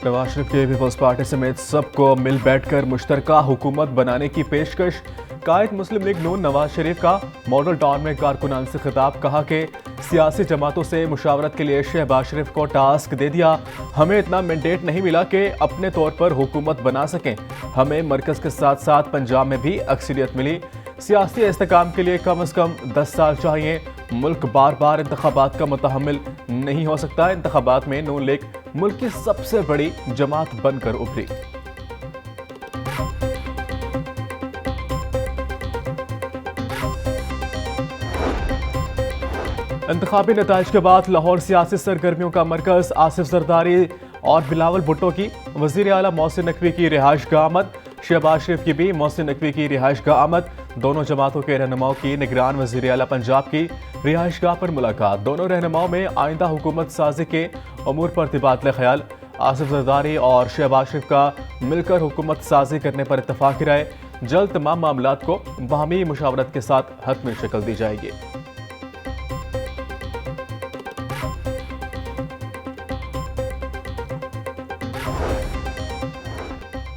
नवाज शरीफ के peoples party समेत सबको मिल बैठकर मुश्तरका हुकूमत बनाने की पेशकश। कायद मुस्लिम लीग नून नवाज शरीफ का मॉडल टाउन में कारकुनान से खिताब। कहा कि सियासी जमातों से मुशावरत के लिए शहबाज शरीफ को टास्क दे दिया। हमें इतना मैंडेट नहीं मिला कि अपने तौर पर हुकूमत बना सकें। हमें मरकज के साथ साथ पंजाब में भी अक्सरियत मिली। सियासी इस्तेकाम के लिए कम से कम 10 साल चाहिए। मुल्क बार बार इंतखाबात का मुतहम्मिल नहीं हो सकता। इंतखाबात में नून लीग मुल्क की सबसे बड़ी जमात बनकर उभरी। इंतखाबी नताइज के बाद लाहौर सियासी सरगर्मियों का मरकज। आसिफ जरदारी और बिलावल भुट्टो की वजीर आला मोहसिन नकवी की रिहाइश का आमद। शहबाज शरीफ की भी मोहसिन नकवी की रिहाइश का आमद। दोनों जमातों के रहनुमाओं की निगरान वजीर आला पंजाब की रिहाइश गाह पर मुलाकात। दोनों रहनुमाओं में आइंदा हुकूमत साजी के अमूर पर तबादला ख्याल। आसिफ जरदारी और शहबाज शरीफ का मिलकर हुकूमत साजी करने पर इत्तफाक की राय। जल्द तमाम मामलात को बाहमी मुशावरत के साथ हतमी शक्ल दी जाएगी।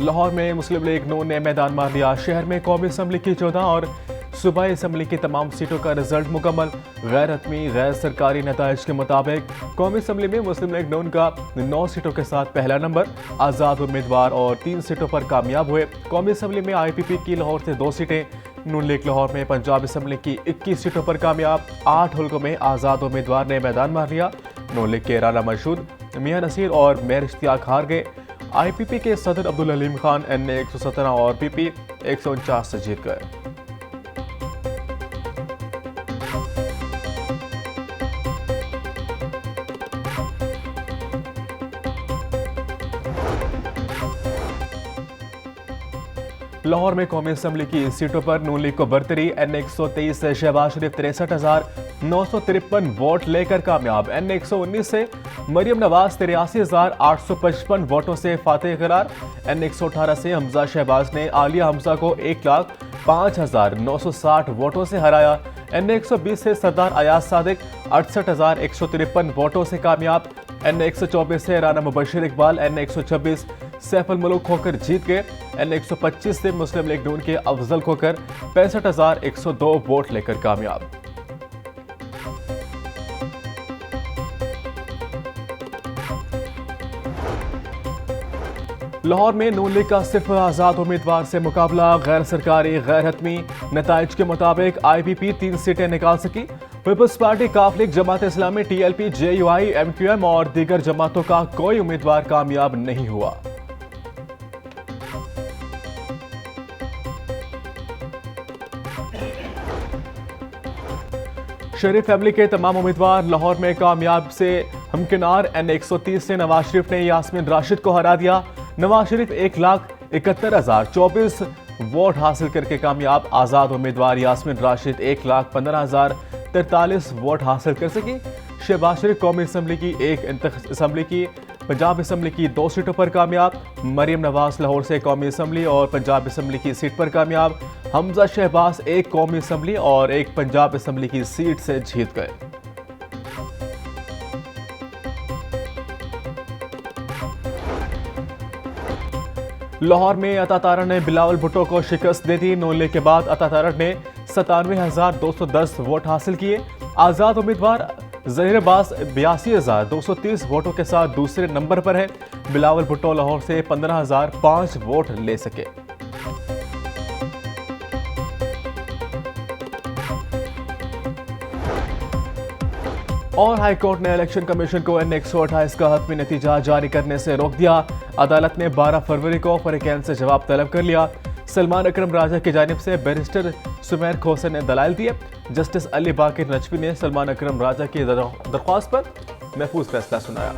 लाहौर में मुस्लिम लीग नून ने मैदान मार लिया। शहर में कौमी असम्बली की 14 और सूबाई असम्बली की तमाम सीटों का रिजल्ट मुकम्मल। गैर हतमी गैर सरकारी नताइज के मुताबिक कौमी असम्बली में मुस्लिम लीग नून का 9 सीटों के साथ पहला नंबर। आज़ाद उम्मीदवार और 3 सीटों पर कामयाब हुए। कौमी असम्बली में IPP की लाहौर से 2 सीटें। नून लीग लाहौर में पंजाब असम्बली की 21 सीटों पर कामयाब। 8 हल्कों में आज़ाद उम्मीदवार ने मैदान मार लिया। नून लीग के राना मशहूद, मियां नसीर और मेयर इश्तियाक हार गए। IPP के सदर अब्दुल हलीम खान NA 117 और PP 149 से जीत गए। लाहौर में कौमी असम्बली की सीटों पर नून लीग को बरतरी। NA 123 से शहबाज शरीफ 63,953 वोट लेकर कामयाब। NA 119 से मरियम नवाज 83,855 वोटों से फातेह करार। NA 118 से हमजा शहबाज ने आलिया हमजा को 1,05,960 वोटों से हराया। NA 120 से सरदार अयाज सादिक 68,153 वोटों से कामयाब। NA 124 से राना मुबशिर इकबाल NA 126 सैफुल मुल्क होकर जीत गए। NA 125 से मुस्लिम लीग नून के अफजल खोकर 65,102 वोट लेकर कामयाब। लाहौर में नून लीग का सिर्फ आज़ाद उम्मीदवार से मुकाबला। गैर सरकारी गैर हतमी नताइज के मुताबिक IPP 3 सीटें निकाल सकी। पीपल्स पार्टी, काफ league, Jamaat Islami, TLP, JUI, MQM और दीगर जमातों का कोई उम्मीदवार कामयाब नहीं हुआ। शरीफ फैमिली के तमाम उम्मीदवार लाहौर में कामयाब से हमकिनार। NA 130 से नवाज शरीफ ने यास्मीन राशिद को हरा दिया। नवाज शरीफ 1,71,024 वोट हासिल करके कामयाब। आज़ाद उम्मीदवार यास्मीन राशिद 1,15,043 वोट हासिल कर सकी। शहबाज शरीफ कौमी असम्बली की असम्बली की पंजाब असम्बली की 2 सीटों पर कामयाब। मरियम नवाज लाहौर से कौमी असम्बली और पंजाब असम्बली की सीट पर कामयाब। हमजा शहबाज 1 कौमी असम्बली और 1 पंजाब असम्बली की सीट से जीत गए। लाहौर में अता तारड़ ने बिलावल भुट्टो को शिकस्त दे दी। नून लीग के बाद अता तारड़ ने 97,210 वोट हासिल किए। आज़ाद उम्मीदवार ज़हीर अब्बास 82,230 वोटों के साथ दूसरे नंबर पर है। बिलावल भुट्टो लाहौर से 15,005 वोट ले सके। और हाईकोर्ट ने इलेक्शन कमीशन को NA 128 का हतमी नतीजा जारी करने से रोक दिया। अदालत ने 12 फरवरी को फरीकैन से जवाब तलब कर लिया। सलमान अकरम राजा की जानिब से बैरिस्टर सुमेर खोसे ने दलाइल दिए। जस्टिस अली बाकिर नजफी ने सलमान अकरम राजा की दरख्वास्त पर महफूज फैसला सुनाया।